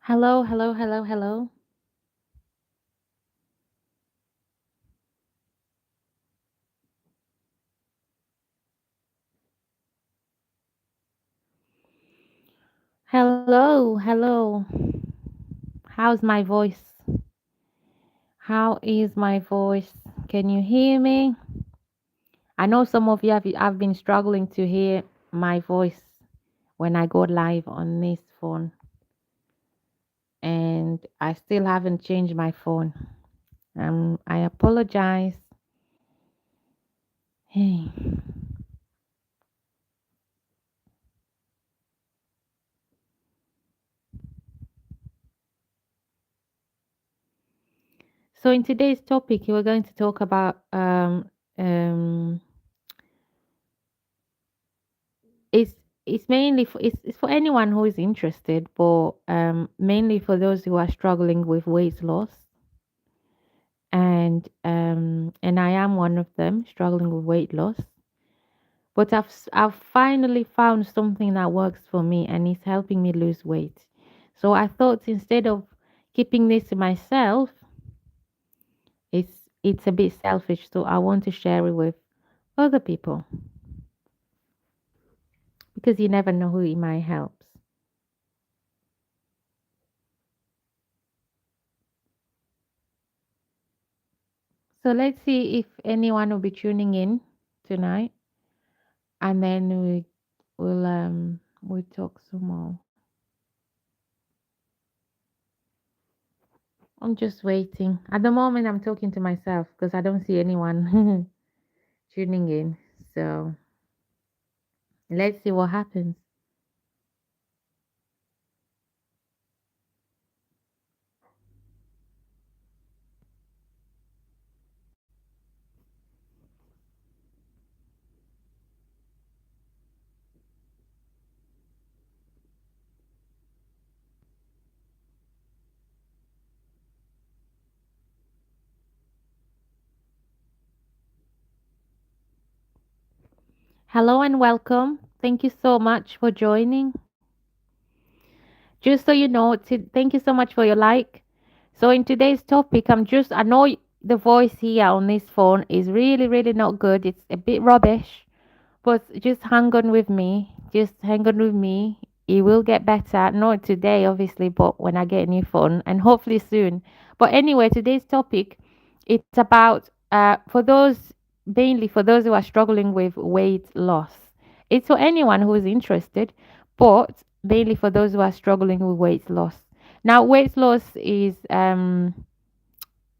Hello, hello, hello, hello. Hello, hello. How's my voice? How is my voice? Can you hear me? I know some of you have been struggling to hear my voice when I go live on this phone, and I still haven't changed my phone. I apologize. Hey. So in today's topic, we're going to talk about um It's it's mainly for it's for anyone who is interested, but mainly for those who are struggling with weight loss, and I am one of them struggling with weight loss. But I've finally found something that works for me and it's helping me lose weight. So I thought instead of keeping this to myself, it's a bit selfish. So I want to share it with other people because you never know who it might help. So let's see if anyone will be tuning in tonight, and then we'll talk some more. I'm just waiting. At the moment, I'm talking to myself because I don't see anyone tuning in. So let's see what happens. Hello and welcome. Thank you so much for joining. Just so you know, thank you so much for your like. So in today's topic, I know the voice here on this phone is really, really not good. It's a bit rubbish. But just hang on with me. Just hang on with me. It will get better. Not today, obviously, but when I get a new phone and hopefully soon. But anyway, today's topic, it's about for those mainly for those who are struggling with weight loss. It's for anyone who is interested, but mainly for those who are struggling with weight loss. Now, weight loss is a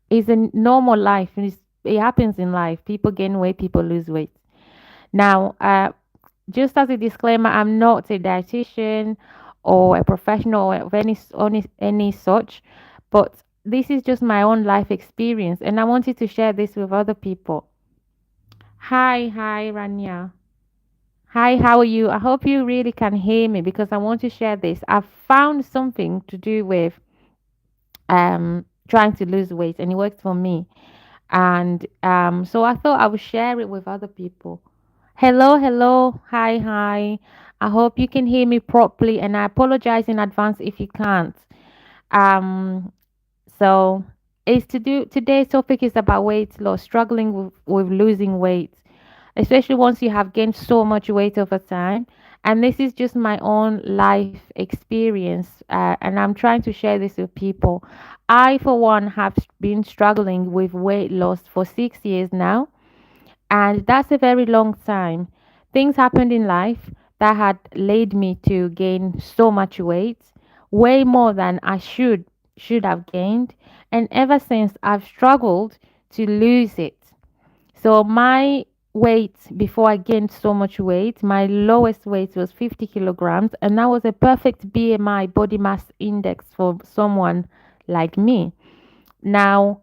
normal life. It happens in life. People gain weight, people lose weight. Now, just as a disclaimer, I'm not a dietitian or a professional of any such, but this is just my own life experience, and I wanted to share this with other people. Hi, Rania. Hi, how are you? I hope you really can hear me because I want to share this. I've found something to do with trying to lose weight, and it works for me. And so I thought I would share it with other people. Hello, hello, hi. I hope you can hear me properly, and I apologize in advance if you can't. Um, so it's to do today's topic is about weight loss, struggling with losing weight, especially once you have gained so much weight over time. And this is just my own life experience, and I'm trying to share this with people. I, for one, have been struggling with weight loss for 6 years now, and that's a very long time. Things happened in life that had led me to gain so much weight, way more than I should have gained. And ever since I've struggled to lose it. So my weight before I gained so much weight, my lowest weight was 50 kilograms, and that was a perfect BMI body mass index for someone like me. Now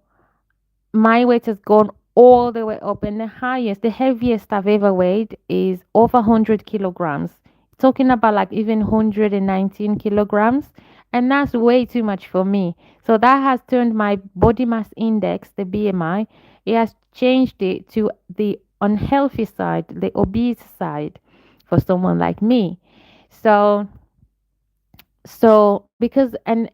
my weight has gone all the way up, and the heaviest I've ever weighed is over 100 kilograms. Talking about like even 119 kilograms, and that's way too much for me. So that has turned my body mass index, the BMI, it has changed it to the unhealthy side, the obese side for someone like me. So So because and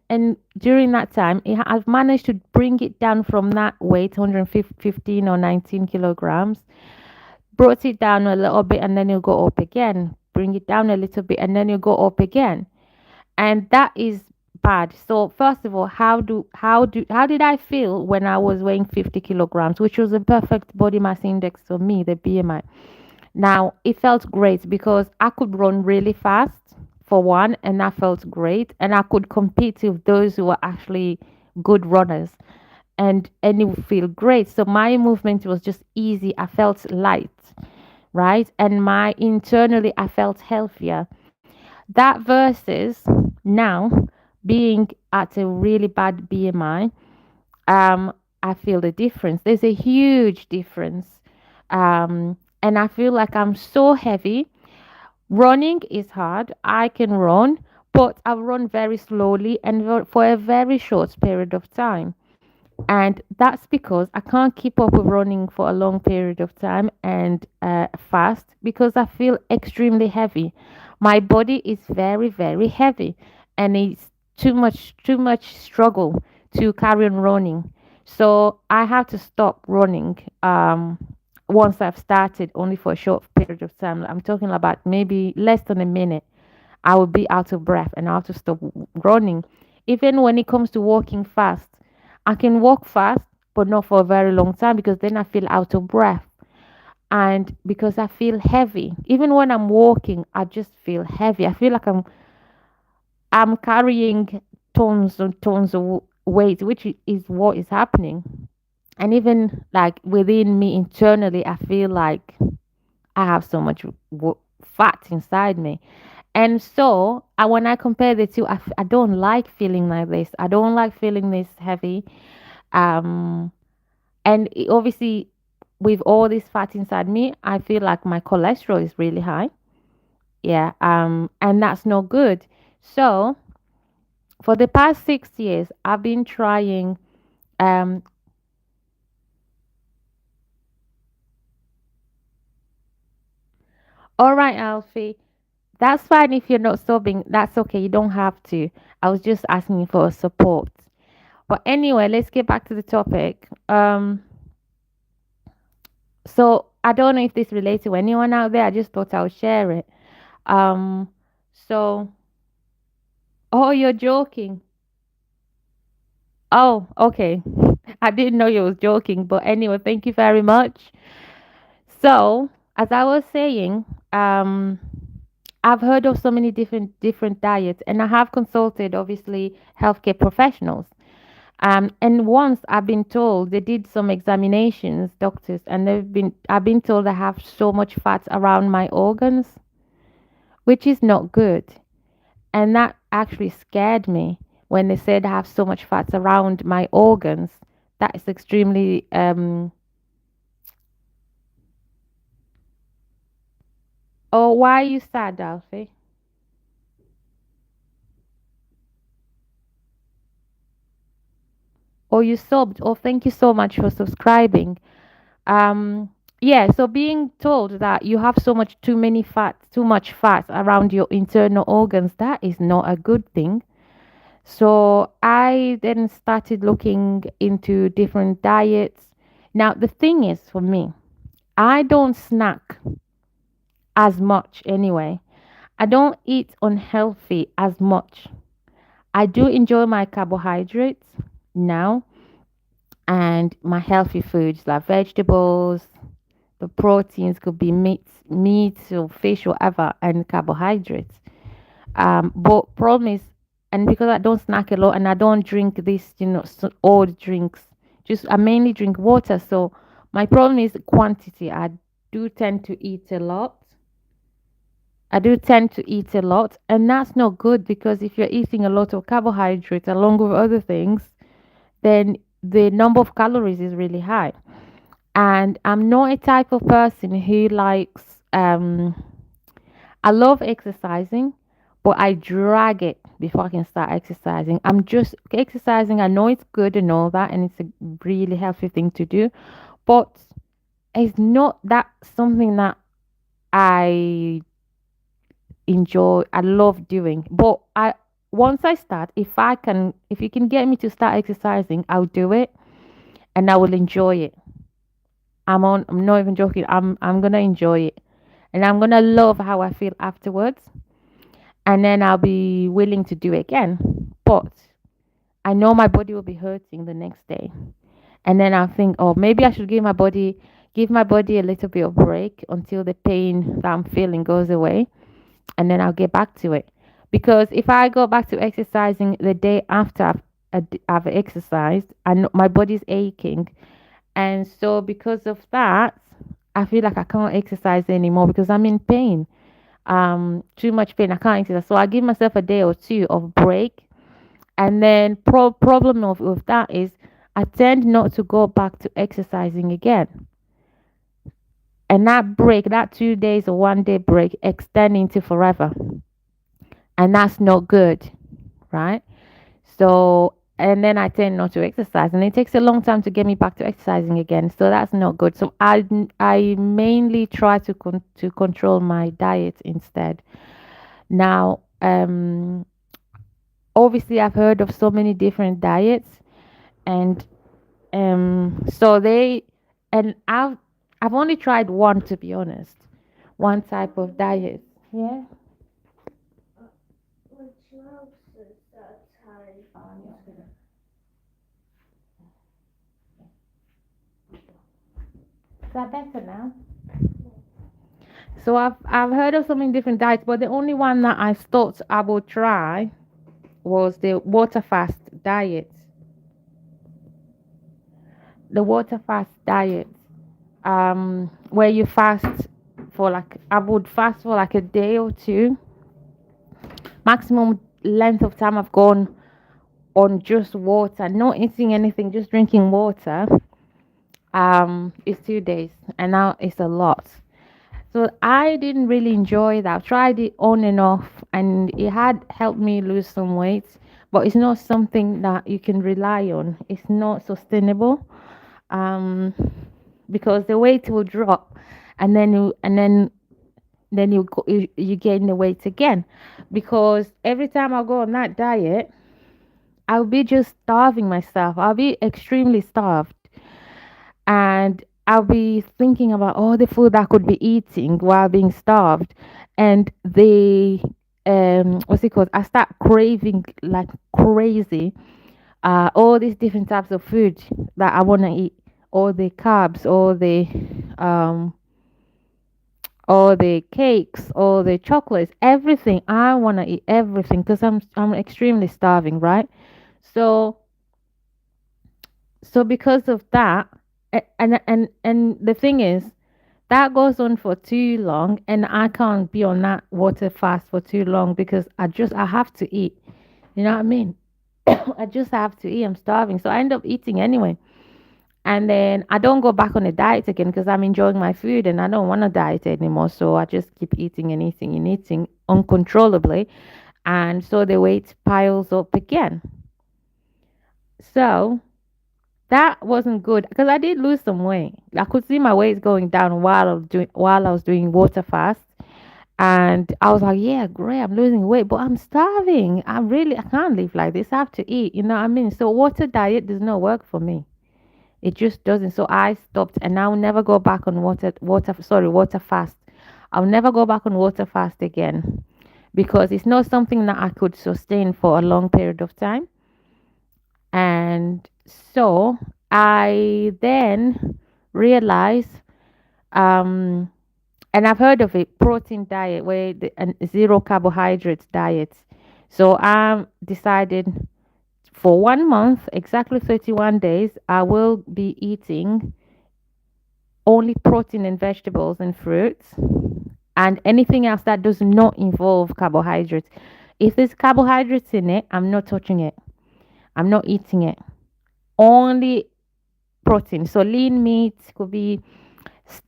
during that time, I've managed to bring it down from that weight, 115 or 19 kilograms, brought it down a little bit, and then you go up again. Bring it down a little bit, and then you go up again, and that is bad. So first of all, how did I feel when I was weighing 50 kilograms, which was a perfect body mass index for me, the BMI. Now, it felt great because I could run really fast for one, and that felt great. And I could compete with those who were actually good runners, and it would feel great. So my movement was just easy. I felt light, right? And my internally, I felt healthier. That versus now being at a really bad BMI, um, I feel the difference. There's a huge difference. And I feel like I'm so heavy. Running is hard. I can run, but I run very slowly and for a very short period of time. And that's because I can't keep up with running for a long period of time and fast because I feel extremely heavy. My body is very, very heavy, and it's too much struggle to carry on running. So I have to stop running once I've started, only for a short period of time. I'm talking about maybe less than a minute. I will be out of breath and I have to stop running. Even when it comes to walking fast, I can walk fast, but not for a very long time because then I feel out of breath. And because I feel heavy, even when I'm walking, I just feel heavy. I feel like I'm carrying tons and tons of weight, which is what is happening. And even like within me internally, I feel like I have so much fat inside me. And so when I compare the two, I don't like feeling like this. I don't like feeling this heavy. Um, and obviously, with all this fat inside me, I feel like my cholesterol is really high. Yeah. And that's not good. So for the past 6 years, I've been trying. Um, all right, Alfie. That's fine if you're not sobbing. That's okay. You don't have to. I was just asking for support. But anyway, let's get back to the topic. So I don't know if this relates to anyone out there. I just thought I would share it. Um, so oh, you're joking. Oh, okay. I didn't know you was joking, but anyway, thank you very much. So, as I was saying, um, I've heard of so many different diets, and I have consulted obviously healthcare professionals. And once I've been told they did some examinations, doctors, and I've been told I have so much fat around my organs, which is not good. And that actually scared me when they said I have so much fat around my organs. That is extremely oh, why are you sad, Alfie? Oh, you sobbed. Oh, thank you so much for subscribing. Um, yeah, so being told that you have so much too much fat around your internal organs, that is not a good thing. So I then started looking into different diets. Now, the thing is for me, I don't snack as much anyway. I don't eat unhealthy as much. I do enjoy my carbohydrates now and my healthy foods like vegetables. The proteins could be meat or fish, whatever, and carbohydrates. But problem is, and because I don't snack a lot and I don't drink this, old drinks, just I mainly drink water. So my problem is quantity. Do tend to eat a lot. I do tend to eat a lot, and that's not good because if you're eating a lot of carbohydrates along with other things, then the number of calories is really high. And I'm not a type of person who likes I love exercising, but I drag it before I can start exercising. I'm just exercising. I know it's good and all that, and it's a really healthy thing to do, but it's not that something that I enjoy. I love doing, but once I start, if you can get me to start exercising, I'll do it and I will enjoy it. I'm not even joking. I'm gonna enjoy it, and I'm gonna love how I feel afterwards, and then I'll be willing to do it again. But I know my body will be hurting the next day, and then I'll think, oh, maybe I should give my body a little bit of break until the pain that I'm feeling goes away, and then I'll get back to it. Because if I go back to exercising the day after I've exercised, I know my body's aching, and so because of that, I feel like I can't exercise anymore because I'm in pain. Too much pain. I can't exercise. So I give myself a day or two of break. And then problem of with that is I tend not to go back to exercising again. And that break, that 2 days or 1 day break extend into forever. And that's not good, right? So, and then I tend not to exercise, and it takes a long time to get me back to exercising again. So that's not good. So I mainly try to control my diet instead. Now, obviously, I've heard of so many different diets, and so they, and I've only tried one, to be honest, one type of diet. Yeah. Is that better now? So I've heard of so many different diets, but the only one that I thought I would try was the water fast diet. The water fast diet, where you fast for like I would fast for like a day or two. Maximum length of time I've gone on just water, not eating anything, just drinking water. Is 2 days, and now it's a lot. So I didn't really enjoy that. I've tried it on and off, and it had helped me lose some weight, but it's not something that you can rely on. It's not sustainable, um, because the weight will drop, and then you gain the weight again. Because every time I go on that diet, I'll be just starving myself. I'll be extremely starved, and I'll be thinking about all the food I could be eating while being starved, and the what's it called? I start craving like crazy. All these different types of food that I want to eat, all the carbs, um, all the cakes, all the chocolates, everything. I want to eat everything because I'm extremely starving, right? So so because of that, and the thing is that goes on for too long, and I can't be on that water fast for too long because I have to eat. You know what I mean? I just have to eat. I'm starving, so I end up eating anyway. And then I don't go back on a diet again because I'm enjoying my food and I don't want to diet anymore. So I just keep eating and eating and eating uncontrollably. And so the weight piles up again. So that wasn't good because I did lose some weight. I could see my weight going down while I was doing water fast. And I was like, yeah, great, I'm losing weight, but I'm starving. I can't live like this. I have to eat, you know what I mean? So water diet does not work for me. It just doesn't. So I stopped, and I'll never go back on water fast. I'll never go back on water fast again because it's not something that I could sustain for a long period of time. And so I then realized, um, and I've heard of it, protein diet, and zero carbohydrates diet. So I decided for 1 month, exactly 31 days, I will be eating only protein and vegetables and fruits, and anything else that does not involve carbohydrates. If there's carbohydrates in it, I'm not touching it. I'm not eating it. Only protein. So lean meat could be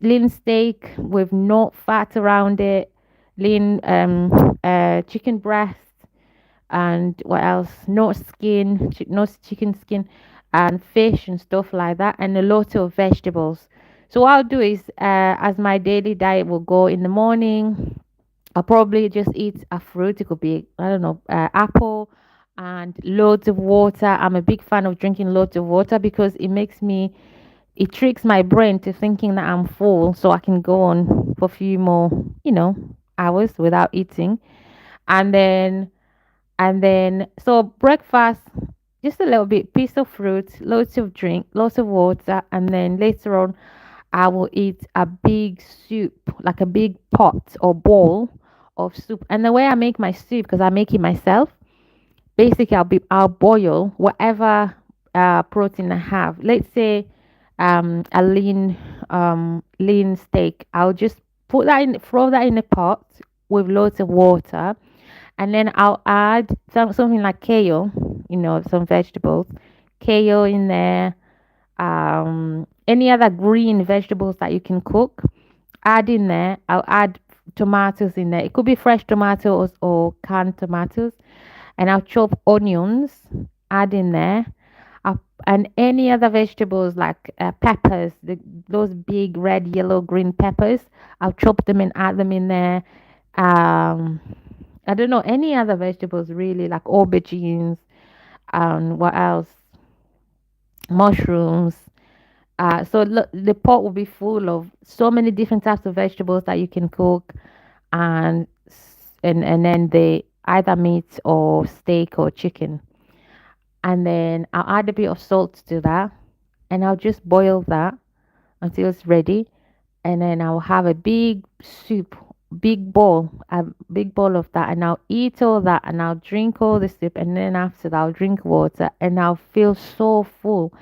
lean steak with no fat around it, lean chicken breast, and what else? No skin, no chicken skin, and fish and stuff like that, and a lot of vegetables. So what I'll do is, as my daily diet will go in the morning, I'll probably just eat a fruit. It could be, I don't know, apple and loads of water. I'm a big fan of drinking loads of water because it tricks my brain to thinking that I'm full so I can go on for a few more, hours without eating. And so breakfast, just a little bit, piece of fruit, loads of drink, lots of water. And then later on, I will eat a big soup, like a big pot or bowl of soup. And the way I make my soup, because I make it myself, basically I'll boil whatever protein I have. Let's say a lean steak. I'll just throw that in a pot with loads of water, and then I'll add something like kale, some vegetables, kale in there, any other green vegetables that you can cook, add in there. I'll add tomatoes in there. It could be fresh tomatoes or canned tomatoes, and I'll chop onions, add in there. And any other vegetables like peppers, those big red, yellow, green peppers, I'll chop them and add them in there. Um, I don't know any other vegetables really, like aubergines and what else, mushrooms. So the pot will be full of so many different types of vegetables that you can cook, and then they either meat or steak or chicken, and then I'll add a bit of salt to that, and I'll just boil that until it's ready, and then I'll have a big soup, a big bowl of that, and I'll eat all that, and I'll drink all the soup, and then after that I'll drink water, and I'll feel so full.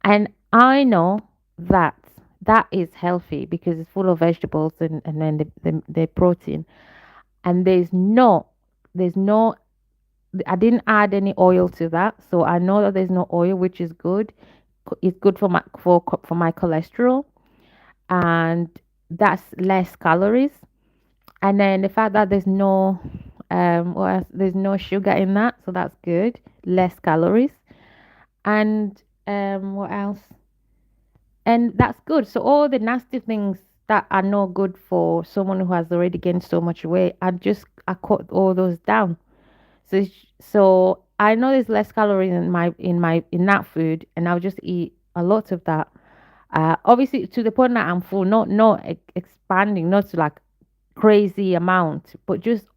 And I know that that is healthy because it's full of vegetables and then the protein. And there's no, I didn't add any oil to that. So I know that there's no oil, which is good. It's good for my cholesterol, and that's less calories. And then the fact that there's no sugar in that, so that's good. Less calories. And what else? And that's good. So all the nasty things that are not good for someone who has already gained so much weight, I cut all those down. So I know there's less calories in that food, and I'll just eat a lot of that. Obviously to the point that I'm full, not expanding, not to like crazy amount, but just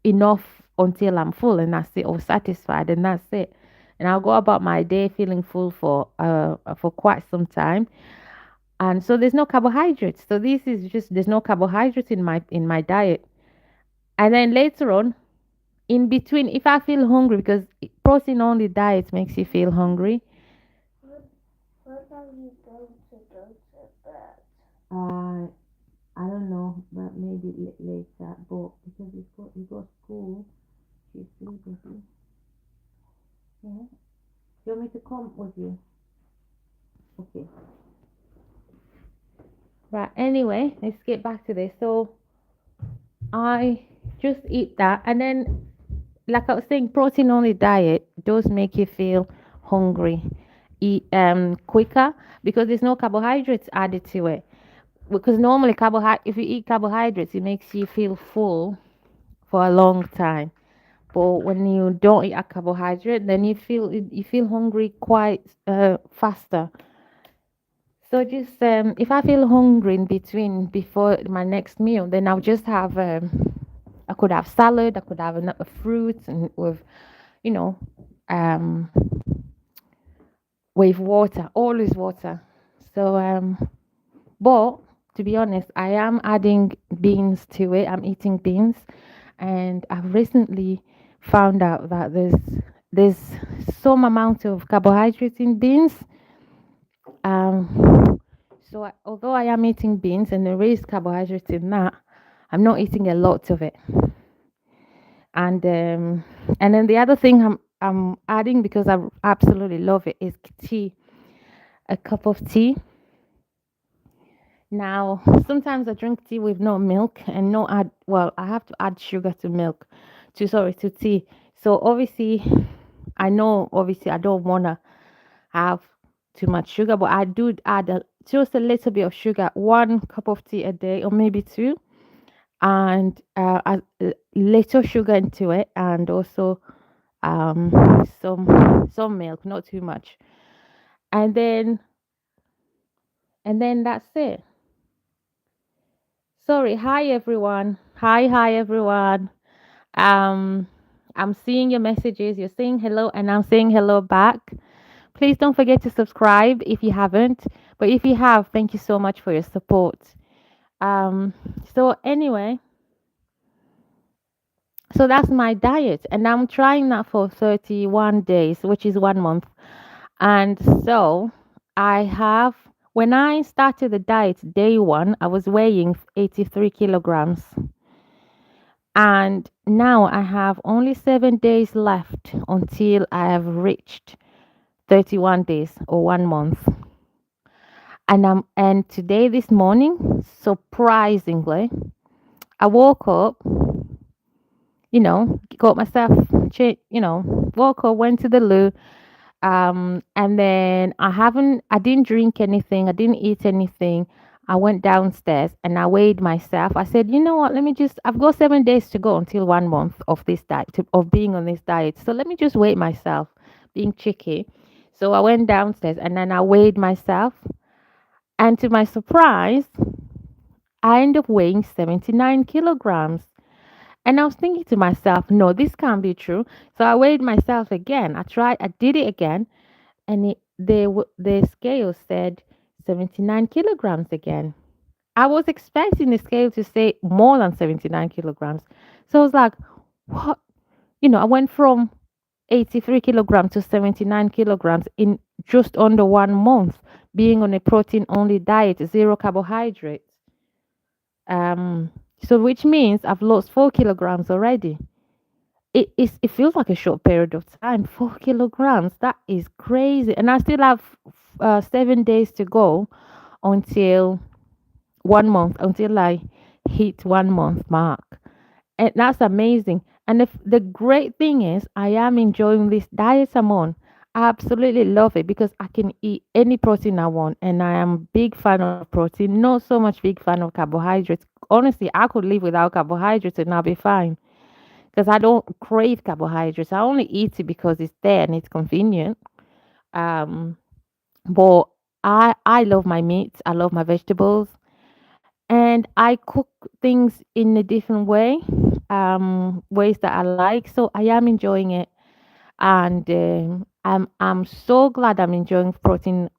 enough until I'm full, and that's it, or satisfied, and that's it. And I'll go about my day feeling full for quite some time. And so there's no carbohydrates. So this is just there's no carbohydrates in my diet. And then later on, in between, if I feel hungry, because protein only diet makes you feel hungry. What are you going to go to bed? I don't know, but maybe later. But because you got school, she's sleeping. Yeah. Do you want me to come with you? Okay. Right. Anyway, let's get back to this. So I just eat that, and then, like I was saying, protein only diet does make you feel hungry, eat quicker, because there's no carbohydrates added to it. Because normally if you eat carbohydrates, it makes you feel full for a long time. But when you don't eat a carbohydrate, then you feel hungry quite faster. So just if I feel hungry in between before my next meal, then I'll just have I could have salad, I could have a fruit and you know um with water, always water. So but to be honest, I am adding beans to it. I'm eating beans, and I've recently found out that there's some amount of carbohydrates in beans. So although I am eating beans and there is carbohydrates in that, I'm not eating a lot of it. And then the other thing I'm adding, because I absolutely love it, is tea. A cup of tea. Now, sometimes I drink tea with no milk and no add. Well, I have to add sugar to milk, to tea. So obviously I don't wanna have too much sugar, but I do add just a little bit of sugar, 1 cup of tea a day, or maybe two. and a little sugar into it, and also um, some milk, not too much, and then that's it. Sorry, hi everyone. Hi everyone. Um, I'm seeing your messages. You're saying hello, and I'm saying hello back. Please don't forget to subscribe if you haven't. But if you have, thank you so much for your support. Um, so anyway, so that's my diet, and I'm trying that for 31 days, which is 1 month. And so I have, when I started the diet day one, I was weighing 83 kilograms. And now I have only 7 days left until I have reached 31 days or 1 month. And today, this morning, surprisingly, I woke up, got myself, woke up, went to the loo, and then I didn't drink anything, I didn't eat anything. I went downstairs and I weighed myself. I said, you know what, I've got 7 days to go until 1 month of this diet, of being on this diet. So let me just weigh myself, being cheeky. So I went downstairs and then I weighed myself. And to my surprise, I ended up weighing 79 kilograms. And I was thinking to myself, no, this can't be true. So I weighed myself again. I did it again, and the scale said 79 kilograms again. I was expecting the scale to say more than 79 kilograms. So I was like, what? I went from 83 kilograms to 79 kilograms in just under 1 month, being on a protein only diet, zero carbohydrates. Um, so which means I've lost 4 kilograms already. It feels like a short period of time. 4 kilograms. That is crazy. And I still have 7 days to go until 1 month, until I hit 1 month mark. And that's amazing. And if the great thing is, I am enjoying this diet I'm on. I absolutely love it because I can eat any protein I want, and I am a big fan of protein. Not so much big fan of carbohydrates. Honestly, I could live without carbohydrates and I'll be fine because I don't crave carbohydrates. I only eat it because it's there and it's convenient. Um, but I love my meats. I love my vegetables, and I cook things in a different way, ways that I like. So I am enjoying it, and I'm so glad I'm enjoying protein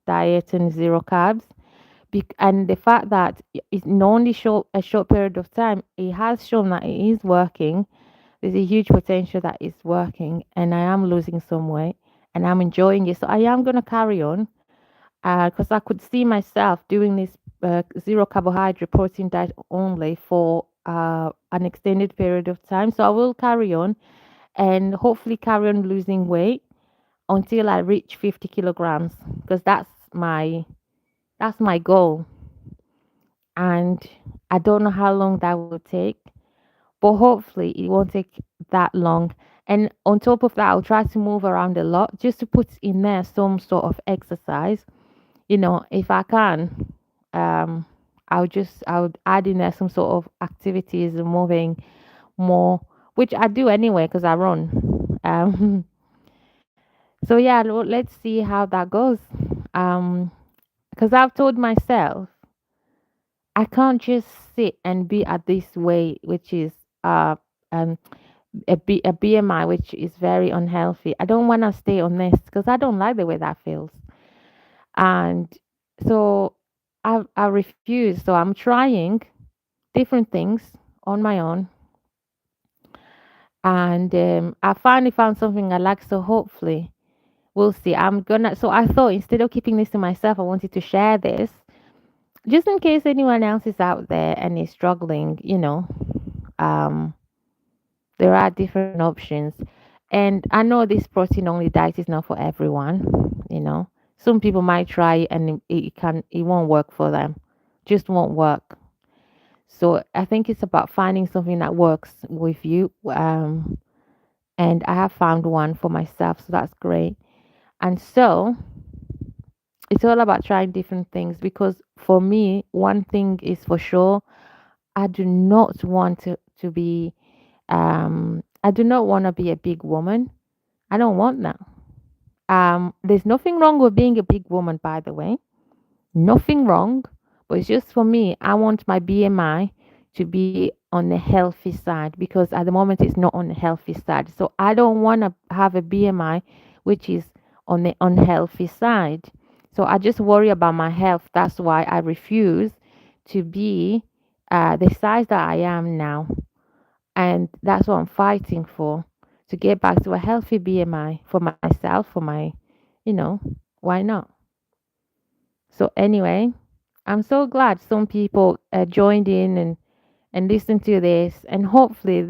diet and zero carbs. And the fact that it's not only a short period of time, it has shown that it is working. There's a huge potential that it's working, and I am losing some weight, and I'm enjoying it. So I am gonna carry on, because I could see myself doing this zero carbohydrate protein diet only for an extended period of time. So I will carry on and hopefully carry on losing weight until I reach 50 kilograms, because that's my goal. And I don't know how long that will take, but hopefully it won't take that long. And on top of that, I'll try to move around a lot just to put in there some sort of exercise. If I can, um, I would add in there some sort of activities, moving more, which I do anyway because I run. So yeah, let's see how that goes. Um, because I've told myself I can't just sit and be at this weight, which is uh um a BMI, which is very unhealthy. I don't want to stay on this because I don't like the way that feels. And so I refuse. So I'm trying different things on my own, and I finally found something I like. So hopefully we'll see. So I thought instead of keeping this to myself, I wanted to share this just in case anyone else is out there and is struggling. Um, there are different options, and I know this protein only diet is not for everyone. Some people might try it and it won't work for them, just won't work. So I think it's about finding something that works with you. And I have found one for myself, so that's great. And so it's all about trying different things, because for me, one thing is for sure, I do not want to be I do not want to be a big woman. I don't want that. There's nothing wrong with being a big woman, by the way. Nothing wrong, but it's just for me. I want my BMI to be on the healthy side because at the moment it's not on the healthy side. So I don't want to have a BMI which is on the unhealthy side. So I just worry about my health. That's why I refuse to be the size that I am now. And that's what I'm fighting for, to get back to a healthy BMI for myself, for my, you know, why not? So anyway, I'm so glad some people joined in and listened to this, and hopefully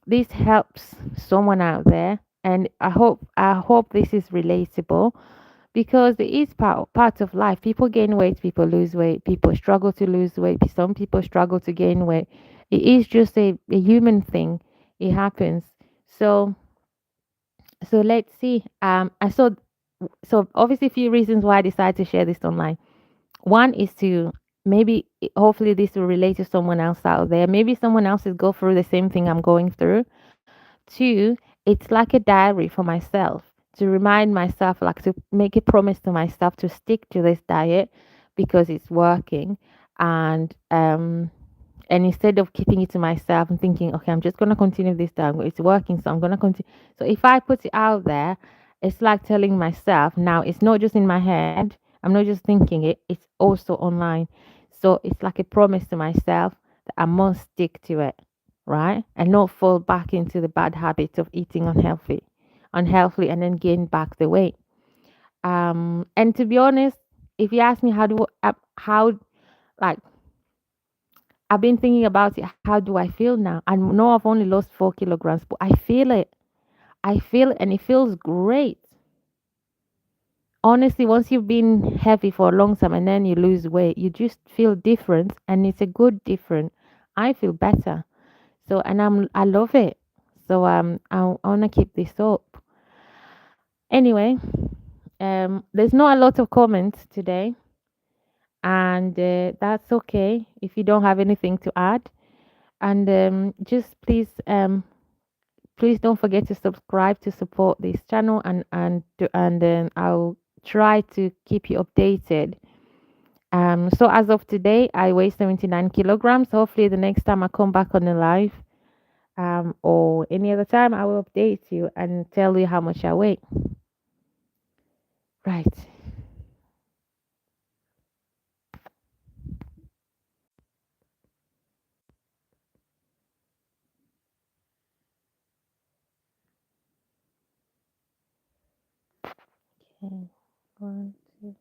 this helps someone out there. And I hope this is relatable because it is part of life. People gain weight, people lose weight, people struggle to lose weight, some people struggle to gain weight. It is just a human thing. It happens. So so let's see. I saw so obviously a few reasons why I decided to share this online. One is to maybe hopefully this will relate to someone else out there. Maybe someone else is go through the same thing I'm going through. Two, it's like a diary for myself to remind myself, like to make a promise to myself to stick to this diet because it's working. And instead of keeping it to myself and thinking, okay, I'm just gonna continue this diet. It's working, so I'm gonna continue. So if I put it out there, it's like telling myself now it's not just in my head. I'm not just thinking it, it's also online. So it's like a promise to myself that I must stick to it, right? And not fall back into the bad habit of eating unhealthy, and then gain back the weight. And to be honest, if you ask me how like I've been thinking about it, how do I feel now? I know I've only lost 4 kilograms, but I feel it. I feel it, and it feels great. Honestly, once you've been heavy for a long time and then you lose weight, you just feel different, and it's a good different. I feel better. So, and I love it. So, I want to keep this up. Anyway, there's not a lot of comments today, and that's okay if you don't have anything to add. And just please don't forget to subscribe to support this channel, and then I'll try to keep you updated. So as of today, I weigh 79 kilograms. Hopefully, the next time I come back on the live, or any other time, I will update you and tell you how much I weigh. Right. Okay. One, two.